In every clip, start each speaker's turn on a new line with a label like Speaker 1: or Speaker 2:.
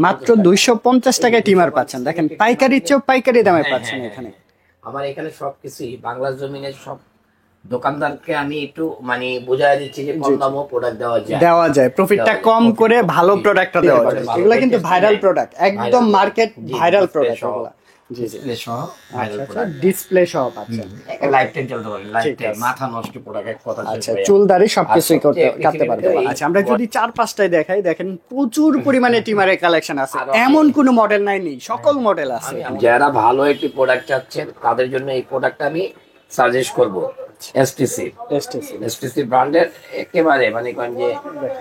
Speaker 1: মাত্র 250 টাকায় টিমার পাচ্ছেন। দেখেন পাইকারি চেয়েও পাইকারি দামে পাচ্ছেন এখানে।
Speaker 2: আমার এখানে সবকিছুই বাংলা জমিনের সব দোকানদারকে আমি একটু মানে বোঝাই দিচ্ছি যে কম দামও প্রোডাক্ট দেওয়া যায়,
Speaker 1: প্রফিটটা কম করে ভালো প্রোডাক্টটা দেওয়া যায়। এগুলা কিন্তু ভাইরাল প্রোডাক্ট, একদম মার্কেট ভাইরাল প্রোডাক্ট এগুলা।
Speaker 2: ডিসপ্লে সহ ভাইরাল প্রোডাক্ট,
Speaker 1: ডিসপ্লে সহ পাচ্ছেন,
Speaker 2: লাইফ টাইম চলতে পারে, লাইফ টাইম, মাথা নষ্ট প্রোডাক্ট এক কথা।
Speaker 1: আচ্ছা, চুল দাড়ি সবকিছুই কাটতে পারবে। আচ্ছা, আমরা যদি 4-5টায় দেখাই, দেখেন প্রচুর পরিমাণে টিমারের কালেকশন আছে, এমন কোনো মডেল নাই সকল মডেল আছে।
Speaker 2: যারা ভালো একটি প্রোডাক্ট চাচ্ছেন তাদের জন্য এই প্রোডাক্টটা আমি সাজেস্ট করব। এসটিসি ব্র্যান্ডের একেবারে মানে কোন যে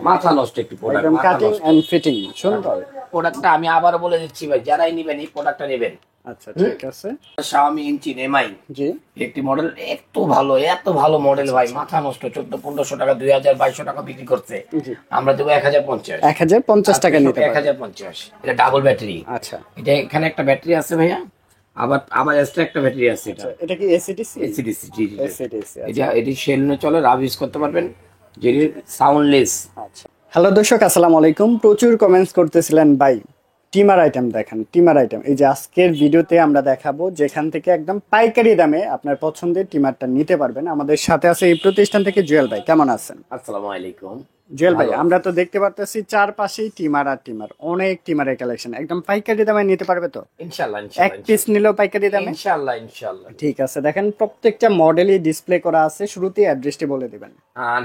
Speaker 2: মাথা নষ্ট একটি প্রোডাক্ট,
Speaker 1: একদম কাটিং এন্ড ফিটিং সুন্দর
Speaker 2: প্রোডাক্টটা। আমি আবারও বলে দিচ্ছি ভাই, যারাই নেবেন এই প্রোডাক্টটা নেবেন।
Speaker 1: আচ্ছা, ঠিক আছে।
Speaker 2: Xiaomi ইঞ্চিন এমআই
Speaker 1: জি,
Speaker 2: একটি মডেল, এত ভালো মডেল ভাই, মাথা নষ্ট। 1400-1500 টাকা, 2000-2200 টাকা বিক্রি করছে, আমরা দেবো 1050
Speaker 1: টাকা নিতে পারবেন।
Speaker 2: 1050। এটা ডাবল ব্যাটারি।
Speaker 1: আচ্ছা,
Speaker 2: এটা এখানে একটা ব্যাটারি আছে ভাইয়া, আবার এক্সট্রা একটা ব্যাটারি আছে।
Speaker 1: এটা কি এসিডিসি?
Speaker 2: জি। এটি সেলনে চলে, রাব ইউজ করতে পারবেন, যেটি সাউন্ডলেস।
Speaker 1: আচ্ছা, হ্যালো দর্শক, আসসালামু আলাইকুম। প্রচুর কমেন্টস করতেছিলেন ভাই টিমার আইটেম দেখান, টিমার আইটেম। এই যে আজকের ভিডিওতে আমরা দেখাবো যেখান থেকে একদম পাইকারি দামে আপনার পছন্দের টিমারটা নিতে পারবেন। আমাদের সাথে আছে এই প্রতিষ্ঠান থেকে জুয়েল ভাই। কেমন আছেন?
Speaker 2: আসসালামু আলাইকুম
Speaker 1: জুয়েল ভাই, আমরা তো দেখতে পারতেছি চারপাশেই টিমার আর টিমার, অনেক টিমারের কালেকশন। একদম পাইকারি দামে নিতে পারবে তো?
Speaker 2: ইনশাআল্লাহ।
Speaker 1: এক পিস নিলেও পাইকারি দামে?
Speaker 2: ইনশাআল্লাহ।
Speaker 1: ঠিক আছে, দেখেন প্রত্যেকটা মডেলই ডিসপ্লে করা আছে। শুরুতেই অ্যাড্রেসটি বলে দিবেন।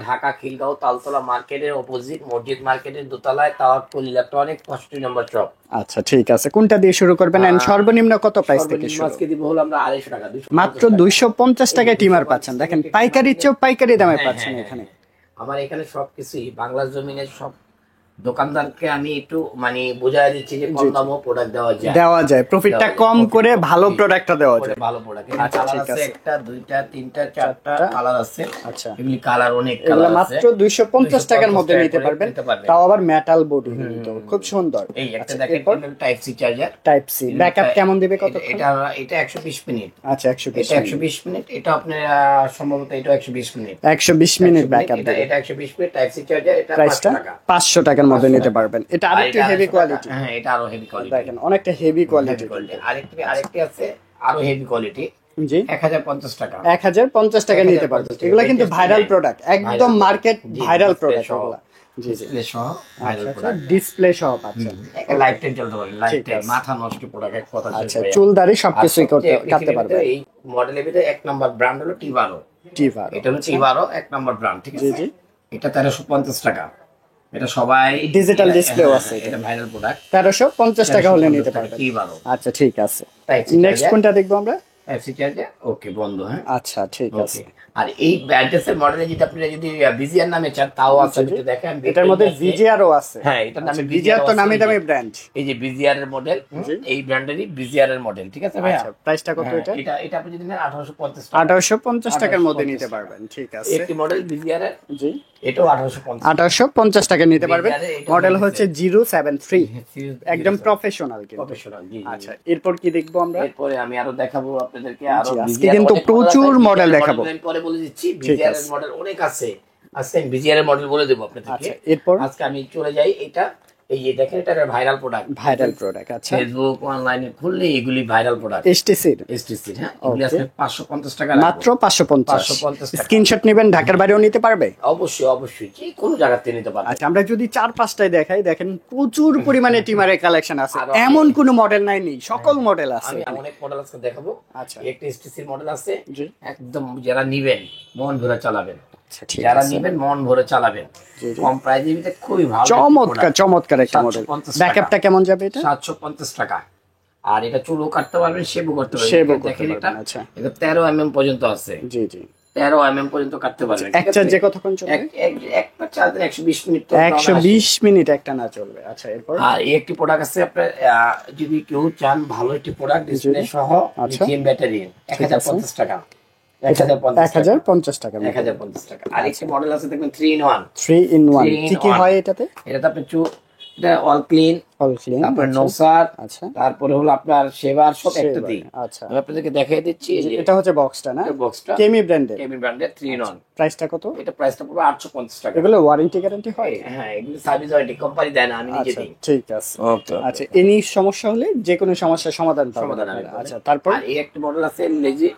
Speaker 2: ঢাকা খিলগাঁও তালতলা মার্কেটের অপোজিট, মসজিদ মার্কেটের দোতলায়, তাওয়াক্কুল ইলেকট্রনিক 65 নম্বর শপ।
Speaker 1: আচ্ছা, ঠিক আছে। কোনটা দিয়ে শুরু করবেন? এন্ড সর্বনিম্ন কত প্রাইস থেকে শুরু?
Speaker 2: আজকে দিব হলো আমরা 250 টাকা।
Speaker 1: মাত্র 250 টাকায় টিমার পাচ্ছেন। দেখেন পাইকারি চেয়েও পাইকারি দামে পাচ্ছেন এখানে।
Speaker 2: আমার এখানে সবকিছুই বাংলা জমিনের সব দোকানদারকে আমি একটু মানে বোঝাই দিচ্ছি যে কম দামও প্রোডাক্ট দেওয়া যায়,
Speaker 1: প্রফিটটা কম করে ভালো প্রোডাক্টটা দেওয়া যায়।
Speaker 2: ভালো প্রোডাক্ট। আচ্ছা, ঠিক আছে। একটা, দুইটা, তিনটা, চারটা কালার আছে।
Speaker 1: আচ্ছা,
Speaker 2: এগুলি কালার, অনেক কালার আছে।
Speaker 1: মাত্র 250 টাকার মধ্যে নিতে পারবেন, তাও আবার মেটাল বডি, খুব সুন্দর।
Speaker 2: এই একটা দেখেন, type C charger.
Speaker 1: Type C backup কেমন দিবে? কত?
Speaker 2: এটা 120 মিনিট।
Speaker 1: আচ্ছা,
Speaker 2: 120 মিনিট। এটা আপনার সম্ভবত এটা 120 মিনিট।
Speaker 1: 120 মিনিট ব্যাকআপ দিবে।
Speaker 2: এটা 120 মিনিট টাইপ সি চার্জার। এটা 500 টাকা।
Speaker 1: 500 টাকার মধ্যে নিতে পারবেন। এটা আরেকটু হেভি কোয়ালিটি।
Speaker 2: হ্যাঁ, এটা আরো হেভি কোয়ালিটি।
Speaker 1: দেখেন অনেকটা হেভি কোয়ালিটি।
Speaker 2: আরেকটি আছে আরো হেভি কোয়ালিটি।
Speaker 1: জি,
Speaker 2: 1050 টাকা।
Speaker 1: 1050 টাকা নিতে পারবেন। এগুলা কিন্তু ভাইরাল প্রোডাক্ট, একদম মার্কেট ভাইরাল প্রোডাক্ট এগুলা। জি,
Speaker 2: ডিসপ্লে সহ ভাইরাল প্রোডাক্ট,
Speaker 1: ডিসপ্লে সহ পাচ্ছেন।
Speaker 2: লাইফ টাইম চলতে পারে, লাইফ টাইম, মাথা নষ্ট প্রোডাক্ট এক কথা।
Speaker 1: আচ্ছা, চুল দাড়ি সবকিছুই কাটতে পারবে।
Speaker 2: এই মডেলের ভিতরে এক নাম্বার ব্র্যান্ড হলো টিভারো। এটা হলো টিভারো এক নাম্বার ব্র্যান্ড, ঠিক আছে?
Speaker 1: জি।
Speaker 2: এটা 1350 টাকা। এটা সবাই
Speaker 1: ডিজিটাল ডিসপ্লেও আছে।
Speaker 2: এটা ভাইরাল প্রোডাক্ট।
Speaker 1: 1350 টাকা হলে নিতে পারবেন।
Speaker 2: টিভারো।
Speaker 1: আচ্ছা, ঠিক আছে। নেক্সট কোনটা দেখবো আমরা?
Speaker 2: FC charger. ওকে বন্ধু, হ্যাঁ।
Speaker 1: আচ্ছা, ঠিক আছে।
Speaker 2: আর এই ব্র্যান্ডের মডেলে যদি আপনি বিজিআর নামে চান তাও আছে, যদি দেখেন
Speaker 1: এটার মধ্যে ভিজিআর ও আছে।
Speaker 2: হ্যাঁ, এটার নামে
Speaker 1: ভিজিআর তো নামি দামি ব্র্যান্ড।
Speaker 2: এই যে বিজিআর এর মডেল, এই ব্র্যান্ডেরই বিজিআর এর মডেল, ঠিক আছে ভাই?
Speaker 1: আচ্ছা, প্রাইসটা কত এটা?
Speaker 2: এটা আপনি যদি নেন 1850 টাকা।
Speaker 1: 1850 টাকার মধ্যে নিতে পারবেন, ঠিক আছে।
Speaker 2: একটি মডেল বিজিআর এর,
Speaker 1: জি,
Speaker 2: এটাও 1850
Speaker 1: টাকা নিতে পারবেন। মডেল হচ্ছে 073, একদম প্রফেশনাল কিন্তু।
Speaker 2: জি।
Speaker 1: আচ্ছা, এরপর কি দেখবো আমরা?
Speaker 2: এরপরে আমি আরো দেখাবো আপনাদেরকে, আরো
Speaker 1: আজকে কিন্তু প্রচুর মডেল দেখাবো।
Speaker 2: পরে বলে দিচ্ছি, বিজিআর এর মডেল অনেক আছে। আজকে আমি বিজিআর এর মডেল বলে দেব আপনাদেরকে।
Speaker 1: আচ্ছা, এরপর
Speaker 2: আজকে আমি চলে যাই এটা, এই যে দেখেন, এটা ভাইরাল প্রোডাক্ট। আচ্ছা, ফেসবুক অনলাইনে খুললে এগুলি ভাইরাল প্রোডাক্ট। এসটিসি, হ্যাঁ। এগুলি আজকে 550 টাকা,
Speaker 1: মাত্র 550
Speaker 2: টাকা।
Speaker 1: স্ক্রিনশট নেবেন, ঢাকার বাইরেও নিতে পারবে।
Speaker 2: অবশ্যই যে কোনো জায়গাতে নিতে পারবে।
Speaker 1: আচ্ছা, আমরা যদি 4-5টায় দেখাই, দেখেন প্রচুর পরিমাণে টিমারের কালেকশন আছে, এমন কোনো মডেল নাই সকল মডেল আছে।
Speaker 2: আমি অনেক মডেল আজকে দেখাবো।
Speaker 1: আচ্ছা,
Speaker 2: একটা এসটিসির মডেল আছে, একদম যারা নিবেন মন ভরে চালাবেন। মন ভরে চালাবেন, কম প্রাইসের ভিতরে খুবই ভালো,
Speaker 1: চমৎকার একটা মডেল। ব্যাকআপটা কেমন যাবে এটা?
Speaker 2: 750 টাকা। আর এটা চুলও কাটতে পারবেন, শেভও করতে পারবেন। দেখেন এটা,
Speaker 1: আচ্ছা,
Speaker 2: এটা 13 পর্যন্ত আছে।
Speaker 1: জি,
Speaker 2: 13 পর্যন্ত কাটতে পারবেন।
Speaker 1: এক চার্জে কতক্ষণ চলবে?
Speaker 2: একটা চার্জে 120 মিনিট।
Speaker 1: 120 মিনিট একটা না চলবে। আচ্ছা, এরপর
Speaker 2: আর এই একটি প্রোডাক্ট আছে আপনার, যদি কেউ চান ভালো একটি প্রোডাক্ট, ডিসপ্লে সহ, লিথিয়াম ব্যাটারি, 1050 টাকা।
Speaker 1: 1050 টাকা।
Speaker 2: 1050 টাকা। আর একটি মডেল আছে দেখবেন 3 in 1।
Speaker 1: কি হয় এটাতে?
Speaker 2: এটাতে আপনি এটা অল ক্লিন, তারপরে নোসার, তারপরে হলো আপনার সেবার সব একটাতেই।
Speaker 1: আচ্ছা,
Speaker 2: আমি আপনাদেরকে দেখিয়ে দিচ্ছি।
Speaker 1: এটা হচ্ছে বক্সটা না?
Speaker 2: বক্সটা
Speaker 1: কেমি ব্র্যান্ডের,
Speaker 2: 3 in 1।
Speaker 1: প্রাইসটা কত?
Speaker 2: এটা প্রাইসটা পুরো 850 টাকা।
Speaker 1: এগুলো ওয়ারেন্টি গ্যারান্টি হয়?
Speaker 2: হ্যাঁ, এগুলো সার্ভিস ওয়ারেন্টি কোম্পানি দেয় না, আমি নিজে দিই।
Speaker 1: ঠিক আছে,
Speaker 2: ওকে।
Speaker 1: আচ্ছা, এনি সমস্যা হলে যে কোনো সমস্যার সমাধান পাবেন। আচ্ছা, তারপর
Speaker 2: আর এই একটা মডেল আছে লেজি,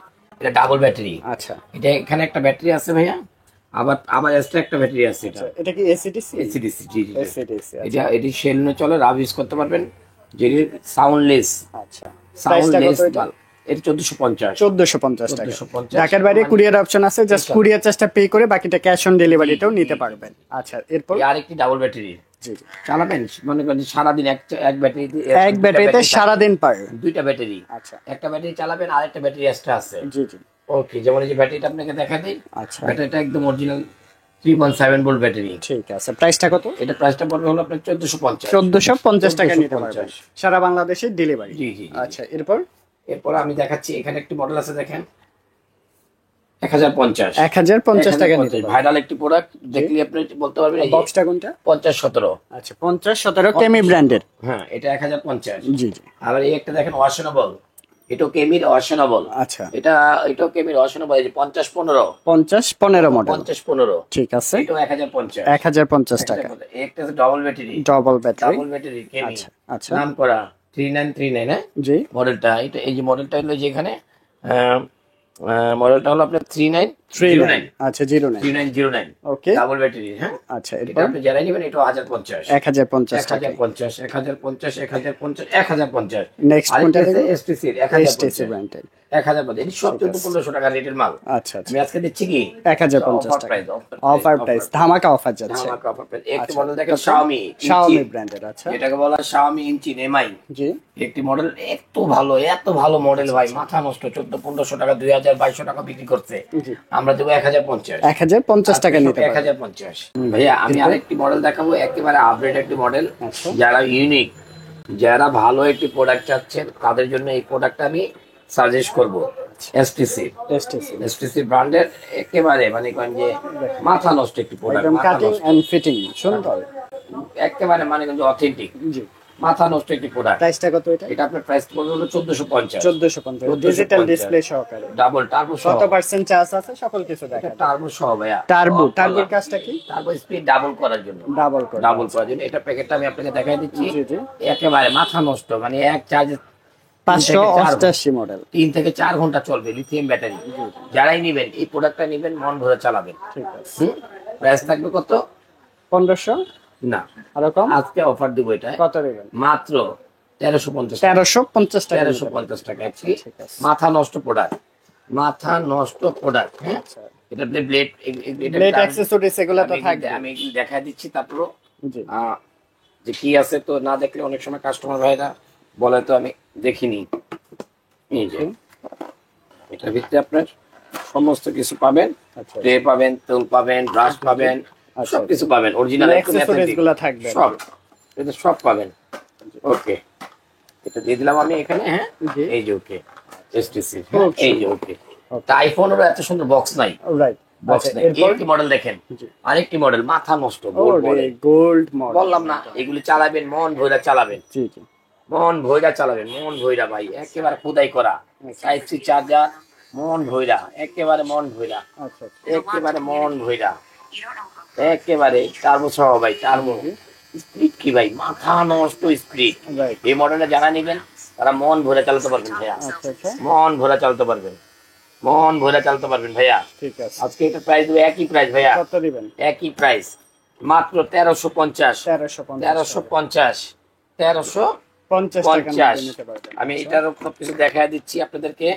Speaker 2: এটা ডাবল ব্যাটারি।
Speaker 1: আচ্ছা,
Speaker 2: এটা এখানে একটা ব্যাটারি আছে ভাইয়া, আবার এক্সট্রা একটা ব্যাটারি আছে।
Speaker 1: এটা কি এসিডিসি?
Speaker 2: এসিডিসি, জি জি।
Speaker 1: এসিডিসি,
Speaker 2: এটা এটি সেলনে চলে, রাব ইউজ করতে পারবেন, যেটি সাউন্ডলেস।
Speaker 1: আচ্ছা,
Speaker 2: সাউন্ডলেস এটা 1450
Speaker 1: টাকা। ঢাকার বাইরে কুরিয়ার অপশন আছে, জাস্ট কুরিয়ার চার্জটা পে করে বাকিটা ক্যাশ অন ডেলিভারিটাও নিতে পারবেন। আচ্ছা, এরপর
Speaker 2: আরেকটি ডাবল ব্যাটারি চালাবেন, মনে করেন সারাদিন এক
Speaker 1: ব্যাটারিতে সারাদিন পারে
Speaker 2: দুইটা ব্যাটারি।
Speaker 1: আচ্ছা,
Speaker 2: একটা ব্যাটারি চালাবেন, আরেকটা ব্যাটারি এক্সট্রা আছে।
Speaker 1: জি জি,
Speaker 2: ওকে। যেমন এই যে ব্যাটারিটা আপনাকে দেখা দিই।
Speaker 1: আচ্ছা,
Speaker 2: ব্যাটারিটা একদম অরিজিনাল 3.7 ভোল্ট ব্যাটারি।
Speaker 1: ঠিক আছে, প্রাইসটা কত?
Speaker 2: এটা প্রাইসটা পড়বে হলো আপনার
Speaker 1: 1450 টাকা নিতে পারবেন, সারা বাংলাদেশে ডেলিভারি।
Speaker 2: জি জি।
Speaker 1: আচ্ছা, এরপর
Speaker 2: আমি দেখাচ্ছি, এখানে একটি মডেল আছে, দেখেন 1050
Speaker 1: টাকা নিতে পারবেন।
Speaker 2: ভাইরাল একটি প্রোডাক্ট, দেখলে আপনি বলতে পারবেন এই
Speaker 1: বক্সটা কোনটা?
Speaker 2: 5017।
Speaker 1: আচ্ছা, 5017 কেমি ব্র্যান্ডের।
Speaker 2: হ্যাঁ, এটা 1050।
Speaker 1: জি জি।
Speaker 2: আবার এই একটা দেখেন ওয়াশনেবল, এটা কেমির ওয়াশনেবল।
Speaker 1: আচ্ছা,
Speaker 2: এটাও কেমির ওয়াশনেবল, এই যে
Speaker 1: 5015 মডেল।
Speaker 2: 5015,
Speaker 1: ঠিক আছে,
Speaker 2: এটা 1050
Speaker 1: টাকা।
Speaker 2: একটা আছে ডাবল ব্যাটারি,
Speaker 1: ডাবল ব্যাটারি
Speaker 2: কেমি।
Speaker 1: আচ্ছা,
Speaker 2: নাম করা 3939, হ্যাঁ
Speaker 1: জি।
Speaker 2: মডেলটা এটা, এই যে মডেলটা হলো যে এখানে মডেলটা হলো আপনার 3909।
Speaker 1: আচ্ছা, 09। ওকে,
Speaker 2: ডাবল ব্যাটারি। হ্যাঁ,
Speaker 1: আচ্ছা,
Speaker 2: এটা আপনি যারাই নেবেন, এটা 1050 টাকা। 1050 নেক্সট কোনটা? এসটিসি 1050। এটি সব 1400 টাকা রেটের মাল।
Speaker 1: আচ্ছা,
Speaker 2: আমি আজকে দিচ্ছি কি
Speaker 1: 1050 টাকা অফার প্রাইস, ধামাকা অফার যাচ্ছে।
Speaker 2: একটি মডেল দেখেন
Speaker 1: Xiaomi ব্র্যান্ডের। আচ্ছা,
Speaker 2: এটাকে বলা Xiaomi ইঞ্চিন এমআই। জি, একটি মডেল এত ভালো মডেল ভাই, মাথা নষ্ট। 1400 টাকা, 2000-2200 টাকা বিক্রি করছে, আমরা দেবো 1050
Speaker 1: টাকা নিতে পারবেন।
Speaker 2: 1050। ভাইয়া, আমি আরেকটি মডেল দেখাবো, একেবারে আপডেট একটি মডেল। যারা ইউনিক, যারা ভালো একটি প্রোডাক্ট চাচ্ছেন, তাদের জন্য এই প্রোডাক্টটা আমি সাজেস্ট করব। এসটিসি ব্র্যান্ডের একেবারে মানে কোন যে মাথা নষ্ট একটি প্রোডাক্ট,
Speaker 1: কাটিং এন্ড ফিটিং সুন্দর,
Speaker 2: একেবারে মানে কোন যে অথেন্টিক, জি, মাথা নষ্ট একটি প্রোডাক্ট।
Speaker 1: প্রাইসটা কত এটা?
Speaker 2: এটা আপনার প্রাইস পড়বে হলো 1450
Speaker 1: ডিজিটাল ডিসপ্লে সহকারে,
Speaker 2: ডাবল টার্বো সহ।
Speaker 1: কত পার্সেন্ট চার্জ আছে? সকল কিছু দেখা।
Speaker 2: টার্বো সহ ভাইয়া।
Speaker 1: টার্বোর কাজটা কি?
Speaker 2: টার্বো স্পিড ডাবল করার জন্য। ডাবল করার জন্য এটা প্যাকেটটা আমি আপনাকে দেখাই দিচ্ছি। জি জি। একেবারে মাথা নষ্ট, মানে এক চার্জে
Speaker 1: 588 মডেল,
Speaker 2: 3 থেকে 4 ঘন্টা চলবে, লিথিয়াম ব্যাটারি। যারাই নেবেন এই প্রোডাক্টটা নেবেন, মন ভরে চালাবেন।
Speaker 1: ঠিক আছে।
Speaker 2: প্রাইস থাকবে কত?
Speaker 1: 1500
Speaker 2: না,
Speaker 1: আরো কম।
Speaker 2: আজকে অফার দিব, এটা
Speaker 1: কত দেবেন?
Speaker 2: মাত্র 1350
Speaker 1: টাকা।
Speaker 2: 1350 টাকা। মাথা নষ্ট প্রোডাক্ট, মাথা নষ্ট প্রোডাক্ট। হ্যাঁ, এটা ব্লেড
Speaker 1: অ্যাকসেসরিজ এগুলো তো থাকবে,
Speaker 2: আমি দেখাই দিচ্ছি। তারপর যে কি আছে, তো না দেখলে অনেক সময় কাস্টমার ভাইরা বলে তো আমি দেখিনি। এই যে এটার ভিতরে আপনার সমস্ত কিছু পাবেন, ট্রে পাবেন, তেল পাবেন, ব্রাশ পাবেন, সবকিছু পাবেন, অরিজিনাল
Speaker 1: অ্যাকসেসরিজগুলো থাকবে,
Speaker 2: সব পাবেন। ওকে, এটা দিয়ে দিলাম আমি এখানে। হ্যাঁ, এই যে ওকে এসটিসি, এই যে ওকে। আইফোনের এত সুন্দর বক্স নাই, রাইট? বক্স নাই। একটি মডেল দেখেন, আরেকটি মডেল মাথা নষ্ট, গোল্ড মডেল। বললাম না, এগুলি চালাবেন মন ভইরা চালাবেন। জি জি, মন ভইরা চালাবেন, মন ভইরা ভাই, একেবারে খোদাই করা টাইপ সি চার্জার, মন ভইরা, একেবারে মন ভইরা, একেবারে মন ভইরা, একেবারে টার্বো সহ ভাই। টার্বো স্পিড কি ভাই, মাথা নষ্ট স্পিড। এই মডেলটা যারা নেবেন তারা মন ভরে চালাতে পারবেন ভাইয়া, মন ভরে চালাতে পারবেন, মন ভরে চালাতে পারবেন ভাইয়া। ঠিক আছে, আজকে এটা প্রাইস দেব, একই প্রাইস ভাইয়া। কত দিবেন? একই প্রাইস, মাত্র 1350 আমি এটার সবকিছু দেখায় দিচ্ছি আপনাদেরকে।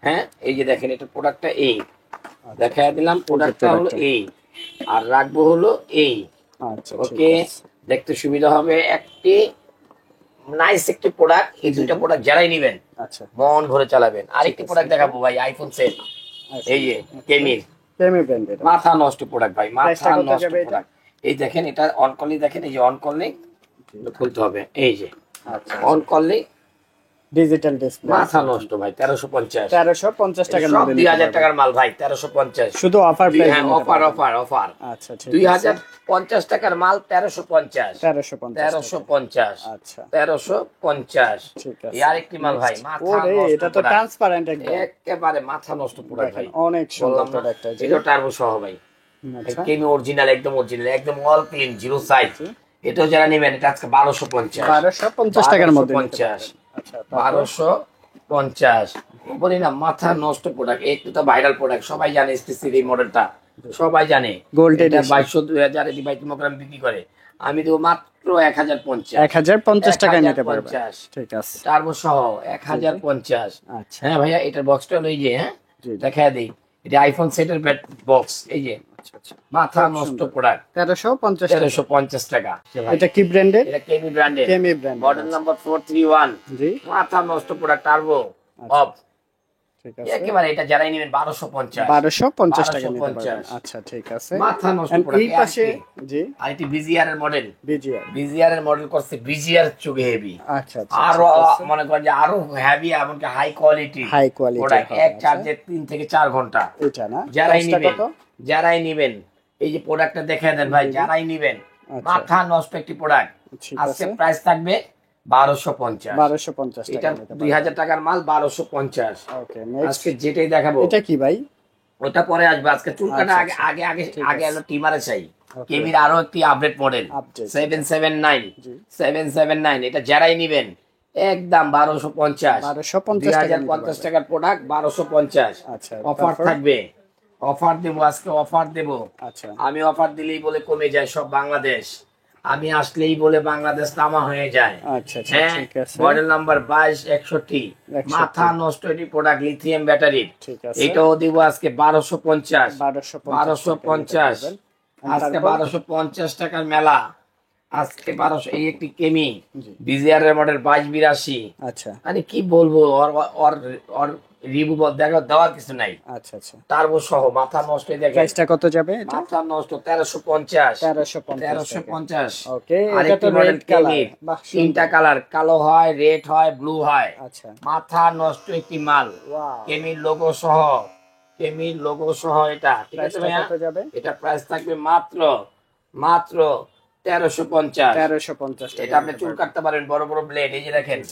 Speaker 2: হ্যাঁ, এই যে দেখেন, এটা প্রোডাক্টটা এই দেখায় দিলাম, প্রোডাক্টটা হলো এই, আর রাখবো হলো এই। আচ্ছা, ওকে, দেখতে সুবিধা হবে। একটি নাইস একটি প্রোডাক্ট, এই দুইটা প্রোডাক্ট যারাই নেবেন মন ভরে চালাবেন। আরেকটি প্রোডাক্ট দেখাবো ভাই, আইফোন সেট, এই যে কেমি ব্র্যান্ডের, মাথা নষ্ট প্রোডাক্ট ভাই, মাথা নষ্ট প্রোডাক্ট। এই দেখেন, এটা অন করলে দেখেন, এই যে অন করলে খুলতে হবে, এই যে অন করলে
Speaker 1: ডিজিটাল ডিসপ্লে
Speaker 2: মাথা নষ্ট ভাই 1350
Speaker 1: 1350 টাকার
Speaker 2: সব
Speaker 1: মধ্যে
Speaker 2: 2000 টাকার মাল ভাই 1350
Speaker 1: শুধু অফার প্রাইস
Speaker 2: হ্যাঁ অফার
Speaker 1: আচ্ছা ঠিক আছে
Speaker 2: 2050 টাকার মাল 1350
Speaker 1: 1350 আচ্ছা
Speaker 2: 1350
Speaker 1: ঠিক আছে
Speaker 2: এই আরেকটি মাল ভাই মাথা
Speaker 1: ওরে
Speaker 2: নষ্ট
Speaker 1: এটা তো ট্রান্সপারেন্ট একদম
Speaker 2: একেবারে মাথা নষ্ট পুরো ভাই
Speaker 1: অনেক সুন্দর প্রোডাক্ট
Speaker 2: এটা টার্বো সহ ভাই কেমি অরিজিনাল একদম অল ক্লিন জিরো সাইজ এটাও যারা নেবেন এটা আজকে
Speaker 1: 1250 টাকার মধ্যে
Speaker 2: আচ্ছা 1250 বলি না মাথা নষ্ট প্রোডাক্ট একটু তো ভাইরাল প্রোডাক্ট সবাই জানে এসটিসি এই মডেলটা সবাই জানে
Speaker 1: গোল্ড
Speaker 2: এটা 2200 2000 এটি বাইক মোগ্রাম বিক্রি করে আমি দেব মাত্র
Speaker 1: 1050 টাকায় নিতে পারবেন ঠিক আছে
Speaker 2: টার্বো সহ 1050
Speaker 1: আচ্ছা
Speaker 2: হ্যাঁ ভাইয়া এটার বক্সটা হলো এই যে হ্যাঁ দেখায় দেই এটা আইফোন সেটের বক্স এই যে মাথা নষ্ট প্রোডাক্ট 1350 টাকা
Speaker 1: এটা কি ব্র্যান্ডের
Speaker 2: এটা কেমি ব্র্যান্ডের মডেল নাম্বার 431
Speaker 1: জি
Speaker 2: মাথা নষ্ট প্রোডাক্ট টার্বো অফ
Speaker 1: ঠিক আছে
Speaker 2: একেবারে এটা যারাই নেবেন
Speaker 1: 1250 টাকা নিতে পারবেন আচ্ছা ঠিক আছে
Speaker 2: মাথা নষ্ট প্রোডাক্ট
Speaker 1: এই পাশে জি
Speaker 2: আর এটি বিজিআর এর মডেল
Speaker 1: বিজিআর
Speaker 2: এর মডেল করছে বিজিআর চুগে হেভি
Speaker 1: আচ্ছা
Speaker 2: আরো মনে করেন যে আরো হেভি এমনকি হাই কোয়ালিটি প্রোডাক্ট এক চার্জে 3 থেকে 4 ঘন্টা
Speaker 1: এটা না
Speaker 2: যারাই নেবেন এই যে প্রোডাক্টটা দেখায় দেন ভাই যারাই নেবেন মাথা নষ্ট একটি প্রোডাক্ট আজকে প্রাইস থাকবে 1250 এটা 2000 টাকার মাল 1250
Speaker 1: ওকে
Speaker 2: আজকে যেটাই দেখাবো
Speaker 1: এটা কি ভাই
Speaker 2: ওটা পরে আসবে আজকে চুলকাটা আগে হলো টিমারে চাই কেমির আরো একটি আপডেট মডেল 779 এটা যারাই নেবেন একদম 1250 টাকার প্রোডাক্ট 1250
Speaker 1: আচ্ছা
Speaker 2: অফার থাকবে অফার দেবো আজকে অফার দেবো
Speaker 1: আচ্ছা
Speaker 2: আমি অফার দিলেই বলে কমে যায় সব বাংলাদেশ আমি আসলেই বলে বাংলাদেশ তামা হয়ে যায়
Speaker 1: আচ্ছা ঠিক আছে
Speaker 2: মডেল নাম্বার 2261 মাথা নষ্ট এটি প্রোডাক্ট লিথিয়াম ব্যাটারি
Speaker 1: ঠিক আছে
Speaker 2: এটাও দিব আজকে 1250 আজকে 1250 টাকার মেলা আজকে 1200 এই একটি কেমি বিজিআর এর মডেল 2282
Speaker 1: আচ্ছা
Speaker 2: মানে কি বলবো ওর রিভিউ দেখা দেওয়ার কিছু নাই
Speaker 1: আচ্ছা
Speaker 2: টার্বো সহ মাথা নষ্ট দেখে
Speaker 1: প্রাইসটা কত যাবে এটা
Speaker 2: মাথা নষ্ট 1350
Speaker 1: ওকে
Speaker 2: এটা তো রেড কালার তিনটা কালার কালো হয় রেড হয় ব্লু হয়
Speaker 1: আচ্ছা
Speaker 2: মাথা নষ্ট একটি মাল কেমির লোগো সহ এটা ঠিক আছে ভাইয়া এটা প্রাইস থাকবে মাত্র 1350 এটা আপনি চুল কাটতে পারেন বড় বড় ব্লেড এই যে দেখেন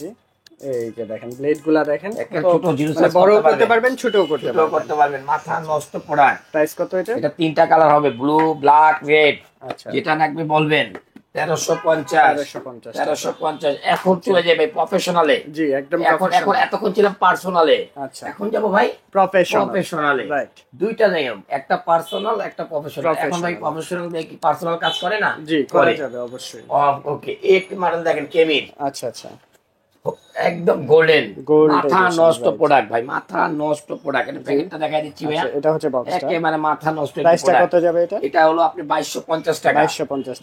Speaker 1: এই যে দেখেন ব্লেডগুলা দেখেন
Speaker 2: ছোট জিনিস
Speaker 1: বড় করতে পারবেন ছোটও করতে পারবেন
Speaker 2: মাথা নষ্ট প্রোডাক্ট
Speaker 1: প্রাইস কত
Speaker 2: এটা তিনটা কালার হবে ব্লু ব্ল্যাক রেড
Speaker 1: আচ্ছা
Speaker 2: যেটা লাগবে বলবেন 1350 এখন চলে যাবে প্রফেশনালে
Speaker 1: জি একদম
Speaker 2: এখন এতক্ষণ ছিলাম পার্সোনালে
Speaker 1: আচ্ছা
Speaker 2: এখন যাব ভাই প্রফেশনালে
Speaker 1: রাইট
Speaker 2: দুইটা নিয়ম একটা পার্সোনাল একটা প্রফেশনাল এখন ভাই প্রফেশনাল দিয়ে কি পার্সোনাল কাজ করে না
Speaker 1: জি করা যাবে অবশ্যই
Speaker 2: ওকে এক মডেল দেখেন কেমির
Speaker 1: আচ্ছা
Speaker 2: একদম গোল্ডেন মাথা নষ্ট প্রোডাক্ট ভাই মাথা নষ্ট প্রোডাক্ট এটা প্যাকেটটা দেখাই দিচ্ছি ভাই
Speaker 1: এটা হচ্ছে বক্সটা
Speaker 2: একেবারে মাথা নষ্ট
Speaker 1: প্রাইসটা কত যাবে এটা
Speaker 2: হলো আপনি 2250 টাকা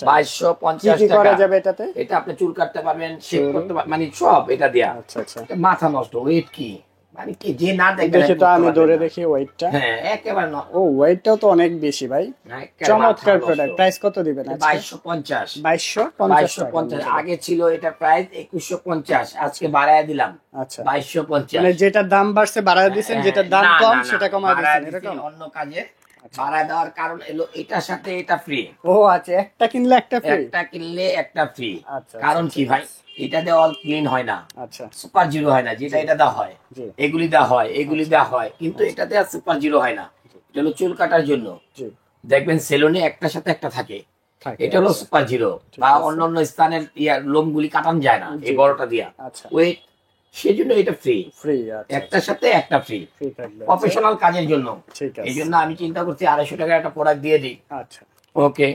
Speaker 2: 2250
Speaker 1: কি
Speaker 2: টাকা
Speaker 1: করা যাবে এটাতে
Speaker 2: এটা আপনি চুল কাটতে পারবেন শেভ করতে পারবেন মানে সব এটা দেয়া
Speaker 1: আচ্ছা
Speaker 2: মাথা নষ্ট ওয়েট কি মানে কি যে না দেখবে
Speaker 1: দেখি তো আমি ধরে দেখি ওয়েটটা
Speaker 2: হ্যাঁ একেবারে না
Speaker 1: ও ওয়েটটাও তো অনেক বেশি ভাই চমৎকার প্রোডাক্ট প্রাইস কত দিবেন আজকে
Speaker 2: 2250 আগে ছিল এটা প্রাইস 2150 আজকে বাড়ায় দিলাম
Speaker 1: আচ্ছা
Speaker 2: 2250
Speaker 1: মানে যেটা দাম বাড়ছে বাড়ায় দিবেন যেটা দাম কম সেটা কমায় দিবেন এরকম
Speaker 2: অন্য কাজে বাড়ায় দেওয়ার কারণ এলো এটার সাথে এটা ফ্রি
Speaker 1: ও আচ্ছা একটা কিনলে একটা ফ্রি
Speaker 2: আচ্ছা কারণ কি ভাই এটাতে অল ক্লিন হয় না
Speaker 1: আচ্ছা
Speaker 2: সুপার জিরো হয় না যেটা এটা দেওয়া হয় এগুলি দেওয়া হয় কিন্তু এটাতে আর সুপার জিরো হয় না এটা হলো চুল কাটার জন্য দেখবেন সেলুনে একটার সাথে একটা থাকে এটা হলো সুপার জিরো বা অন্যান্য স্থানের লোমগুলি কাটানো যায় না এই বড়টা দিয়া ওয়েট সেজন্য এটা ফ্রি একটার সাথে একটা ফ্রি প্রফেশনাল কাজের জন্য এই জন্য আমি চিন্তা করছি 250 টাকা একটা প্রোডাক্ট দিয়ে দিই
Speaker 1: আচ্ছা
Speaker 2: ওকে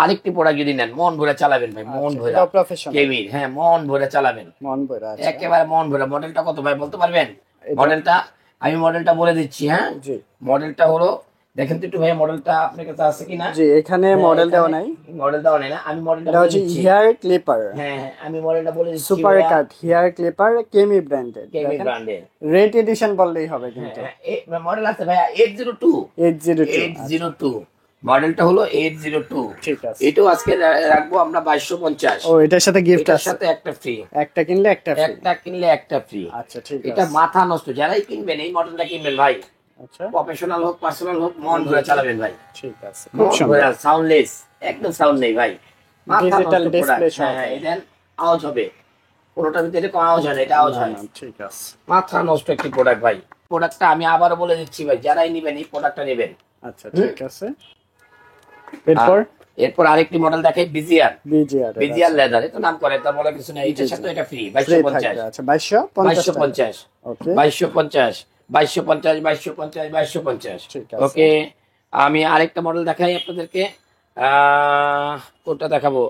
Speaker 2: আরেকটি প্রোডাক্ট যদি নেন মন ভরে চালাবেন ভাই মন ভরে কেমির হ্যাঁ মন ভরে চালাবেন একেবারে মন ভরে মডেলটা কত ভাই বলতে পারবেন মডেলটা আমি মডেলটা বলে দিচ্ছি হ্যাঁ মডেলটা হলো দেখেন তো একটু ভাই মডেলটা আপনার কাছে আছে কিনা
Speaker 1: জি এখানে মডেল দেওয়া নাই
Speaker 2: না আমি মডেলটা
Speaker 1: এটা হচ্ছে হেয়ার ক্লিপার
Speaker 2: হ্যাঁ আমি মডেলটা বলে দিচ্ছি
Speaker 1: super cut hair clipper Kemei branded red edition বললেই হবে কিন্তু
Speaker 2: মডেল আছে ভাইয়া 802 মডেলটা হলো 802।
Speaker 1: ঠিক আছে,
Speaker 2: এটাও আজকে রাখবো আমরা 2250।
Speaker 1: ও এটার সাথে গিফট
Speaker 2: এটার
Speaker 1: আছে,
Speaker 2: সাথে একটা ফ্রি,
Speaker 1: একটা কিনলে একটা ফ্রি,
Speaker 2: একটা কিনলে একটা ফ্রি।
Speaker 1: আচ্ছা ঠিক
Speaker 2: এটা
Speaker 1: আছে,
Speaker 2: মাথা নষ্ট, যারাই কিনবেন এই মডেলটা কিনবেন ভাই,
Speaker 1: আচ্ছা
Speaker 2: প্রফেশনাল হোক পার্সোনাল হোক, মন ভরে চালাবেন ভাই।
Speaker 1: ঠিক আছে, খুব সুন্দর,
Speaker 2: সাউন্ডলেস, একদম সাউন্ড নেই ভাই, মাথা
Speaker 1: ডিজিটাল
Speaker 2: নষ্ট
Speaker 1: ডিসপ্লে
Speaker 2: প্রোডাক্ট।
Speaker 1: সহ,
Speaker 2: হ্যাঁ এদের আওয়াজ হবে, কোনোটার ভিতরে কোনো আওয়াজ হয় না, এটা আওয়াজ হয়।
Speaker 1: ঠিক আছে,
Speaker 2: মাথা নষ্ট একটি প্রোডাক্ট ভাই। প্রোডাক্টটা আমি আবার বলে দিচ্ছি ভাই, যারাই নেবেন এই প্রোডাক্টটা নেবেন।
Speaker 1: আচ্ছা ঠিক আছে। এরপর
Speaker 2: এরপর আরেকটি মডেল দেখাই, বিজিআর।
Speaker 1: বিজিআর,
Speaker 2: বিজিআর লেদার, এটা নাম করে তা বলে কিছু নাই, এটার সাথে এটা ফ্রি 2250।
Speaker 1: আচ্ছা 2250,
Speaker 2: 2250,
Speaker 1: ওকে
Speaker 2: 2250, 2250, 2250, 2250।
Speaker 1: ঠিক আছে,
Speaker 2: ওকে, আমি আরেকটা মডেল দেখাই আপনাদেরকে। কোনটা দেখাবো,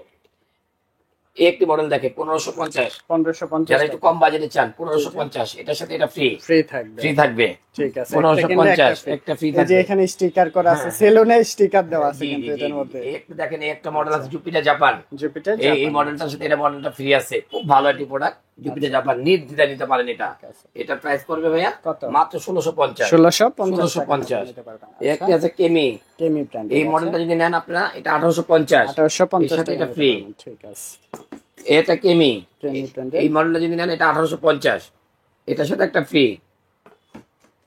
Speaker 2: একটি মডেল দেখে 1550।
Speaker 1: 1550,
Speaker 2: যারা একটু কম বাজেটে চান 1550, এটার সাথে এটা ফ্রি,
Speaker 1: ফ্রি থাকবে,
Speaker 2: ফ্রি থাকবে।
Speaker 1: ঠিক আছে,
Speaker 2: 1550 একটা ফ্রি
Speaker 1: এই যে
Speaker 2: থাকবে।
Speaker 1: এখানে স্টিকার করা আছে,
Speaker 2: হ্যাঁ।
Speaker 1: সেলুনে স্টিকার দেওয়া আছে
Speaker 2: জি,
Speaker 1: কিন্তু
Speaker 2: জি,
Speaker 1: এটার
Speaker 2: জি।
Speaker 1: মধ্যে,
Speaker 2: একটু দেখেন, এই একটা মডেল আছে জুপিটার জাপান,
Speaker 1: জুপিটার
Speaker 2: এই মডেলটার সাথে এটা মডেলটা ফ্রি আছে, খুব ভালো একটি প্রোডাক্ট, জুপিটার জাপান, নির্দ্বিধায় নিতে পারেন এটা। এটা প্রাইস পড়বে ভাইয়া
Speaker 1: কত?
Speaker 2: মাত্র 1650।
Speaker 1: 1650
Speaker 2: 1650।
Speaker 1: নিতে পারবেন,
Speaker 2: একটি আছে কেমি,
Speaker 1: কেমি ব্র্যান্ড,
Speaker 2: এই মডেলটা যদি নেন আপনারা এটা 1850,
Speaker 1: 1850
Speaker 2: এর সাথে
Speaker 1: টাকা
Speaker 2: এটা ফ্রি।
Speaker 1: ঠিক আছে,
Speaker 2: এটা কেমি,
Speaker 1: কেমি ব্র্যান্ড,
Speaker 2: এই মডেলটা যদি নেন এটা 1850, এটার সাথে একটা ফ্রি।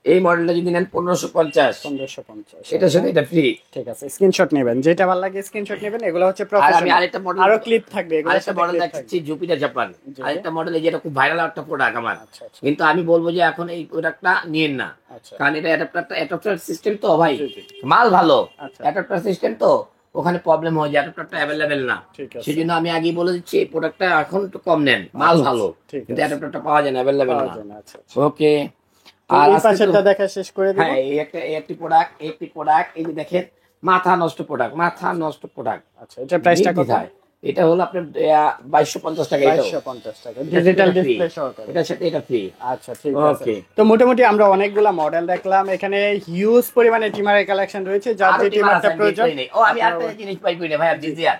Speaker 2: এই মডেলটা যদি নেন 1550,
Speaker 1: 1550,
Speaker 2: এটার সাথে এটা ফ্রি।
Speaker 1: ঠিক আছে, স্ক্রিনশট নেবেন, যেটা ভালো লাগে স্ক্রিনশট নেবেন, এগুলো হচ্ছে
Speaker 2: আর আমি
Speaker 1: প্রফেশনাল,
Speaker 2: আরেকটা মডেল,
Speaker 1: আরো ক্লিপ থাকবে, এগুলো
Speaker 2: আরেকটা মডেল দেখাচ্ছি জুপিটার জাপান,
Speaker 1: জি।
Speaker 2: আরেকটা মডেল, যেটা খুব ভাইরাল একটা প্রোডাক্ট আমার,
Speaker 1: আচ্ছা আচ্ছা
Speaker 2: কিন্তু আমি বলবো যে এখন এই প্রোডাক্টটা নিয়েন না,
Speaker 1: আচ্ছা,
Speaker 2: কারণ এটা অ্যাডাপ্টার সিস্টেম তো ভাই,
Speaker 1: জি, জি।
Speaker 2: মাল ভালো,
Speaker 1: আচ্ছা
Speaker 2: অ্যাডাপ্টার সিস্টেম তো ওখানে প্রবলেম হয় যে অ্যাডাপ্টারটা অ্যাভেলেবেল না,
Speaker 1: ঠিক আছে,
Speaker 2: সেজন্য আমি আগেই বলে দিচ্ছি এই প্রোডাক্টটা এখন একটু কম নেন, মাল ভালো
Speaker 1: ঠিক
Speaker 2: কিন্তু
Speaker 1: আছে,
Speaker 2: অ্যাডাপ্টারটা পাওয়া যায় না, অ্যাভেলেবেল
Speaker 1: পাওয়া
Speaker 2: না।
Speaker 1: যায় না, আচ্ছা আচ্ছা।
Speaker 2: ওকে,
Speaker 1: তো
Speaker 2: আর
Speaker 1: এই
Speaker 2: আজকে
Speaker 1: পাশেরটা
Speaker 2: তো-
Speaker 1: দেখা শেষ করে দিব,
Speaker 2: হ্যাঁ এই একটি প্রোডাক্ট, এই যে দেখেন, মাথা নষ্ট প্রোডাক্ট, মাথা নষ্ট প্রোডাক্ট।
Speaker 1: আচ্ছা এটা প্রাইসটা কত?
Speaker 2: এটা হলো আপনার 2250 টাকা, এটাও
Speaker 1: 2250 টাকা, ডিজিটাল ডিসপ্লে সহকারে,
Speaker 2: এটার সাথে এটা ফ্রি।
Speaker 1: আচ্ছা ঠিক আছে।
Speaker 2: ওকে,
Speaker 1: তো মোটামুটি আমরা অনেকগুলা মডেল দেখলাম, এখানে হিউজ পরিমাণে টিমারের কালেকশন রয়েছে, যার
Speaker 2: আরো
Speaker 1: যে
Speaker 2: টিমার
Speaker 1: টিমারটা
Speaker 2: আছে,
Speaker 1: প্রয়োজন।
Speaker 2: ও আমি আরেকটা জিনিস পাই কই না ভাই, বিজিআর,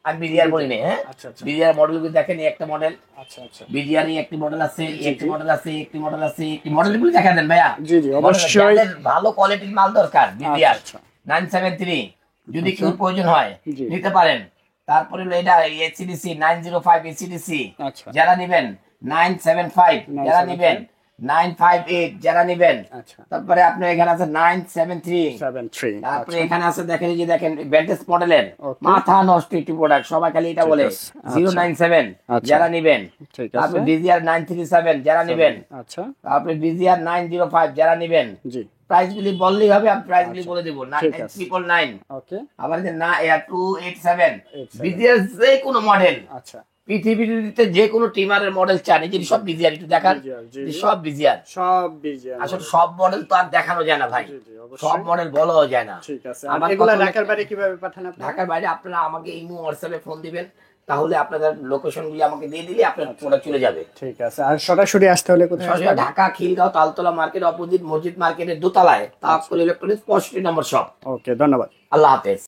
Speaker 2: আমি বিজিআর বলি না, হ্যাঁ
Speaker 1: আচ্ছা আচ্ছা
Speaker 2: বিজিআর মডেলগুলো দেখেন, এই একটা মডেল,
Speaker 1: আচ্ছা আচ্ছা,
Speaker 2: বিজিআর এই একটি মডেল আছে, এই একটি মডেল আছে, একটি মডেল আছে, একটি মডেলগুলো দেখা দেন ভাইয়া।
Speaker 1: জি জি অবশ্যই,
Speaker 2: যাদের ভালো কোয়ালিটির মাল দরকার, বিজিআর
Speaker 1: আচ্ছা
Speaker 2: 973 যদি কেউ প্রয়োজন হয়
Speaker 1: জি।
Speaker 2: নিতে পারেন। তারপরে হলো এটা এসিডিসি 905 এসিডিসি,
Speaker 1: আচ্ছা
Speaker 2: যারা নেবেন 975, যারা
Speaker 1: 975,
Speaker 2: নেবেন 958, যারা নেবেন।
Speaker 1: আচ্ছা
Speaker 2: তারপরে আপনার এখানে আছে 973,
Speaker 1: 73,
Speaker 2: তারপরে এখানে আছে দেখেন, এই যে দেখেন ভ্যান্টেজ মডেলের,
Speaker 1: Okay.
Speaker 2: মাথা নষ্ট একটি প্রোডাক্ট, সবাই খালি এটা
Speaker 1: ঠিক
Speaker 2: বলে,
Speaker 1: আছে, আচ্ছা।
Speaker 2: 097,
Speaker 1: আচ্ছা।
Speaker 2: যারা নেবেন।
Speaker 1: ঠিক আছে,
Speaker 2: তারপরে বিজিআর 937, যারা নেবেন।
Speaker 1: আচ্ছা
Speaker 2: তারপরে বিজিআর 905, যারা নেবেন।
Speaker 1: জি
Speaker 2: প্রাইস গুলি বললেই হবে, আমি প্রাইস গুলি বলে দেবো,
Speaker 1: ঠিক আছে।
Speaker 2: 999,
Speaker 1: ওকে
Speaker 2: আবার যে না 287,
Speaker 1: 87,
Speaker 2: বিজিআর যে কোনো মডেল,
Speaker 1: আচ্ছা
Speaker 2: পৃথিবীতে যে কোনো টিমারের মডেল চান, এই যে সব বিজিআর একটু দেখান,
Speaker 1: BGR, জি,
Speaker 2: যে
Speaker 1: জি।
Speaker 2: সব বিজিআর।
Speaker 1: সব বিজিআর,
Speaker 2: আসলে সব মডেল তো আর দেখানো যায় না ভাই,
Speaker 1: জি জি
Speaker 2: সব
Speaker 1: অবশ্যই,
Speaker 2: মডেল বলাও যায় না।
Speaker 1: ঠিক আছে।
Speaker 2: আমার
Speaker 1: আর এগুলা
Speaker 2: কথা
Speaker 1: ঢাকার বাইরে কিভাবে পাঠান আপনি?
Speaker 2: ঢাকার বাইরে আপনারা আমাকে ইমো হোয়াটসঅ্যাপে ফোন দিবেন, তাহলে আপনাদের লোকেশন গুলি আমাকে দিয়ে দিলে আপনার প্রোডাক্ট চলে যাবে।
Speaker 1: ঠিক আছে। আর সরাসরি আসতে হলে কোথায়
Speaker 2: সরাসরি
Speaker 1: আসবেন?
Speaker 2: ঢাকা খিলগাঁও তালতলা মার্কেট অপোজিট মসজিদ মার্কেটের দোতলায় তাওয়াক্কুল ইলেকট্রনিক্স 65 নম্বর শপ।
Speaker 1: ওকে ধন্যবাদ।
Speaker 2: আল্লাহ হাফেজ।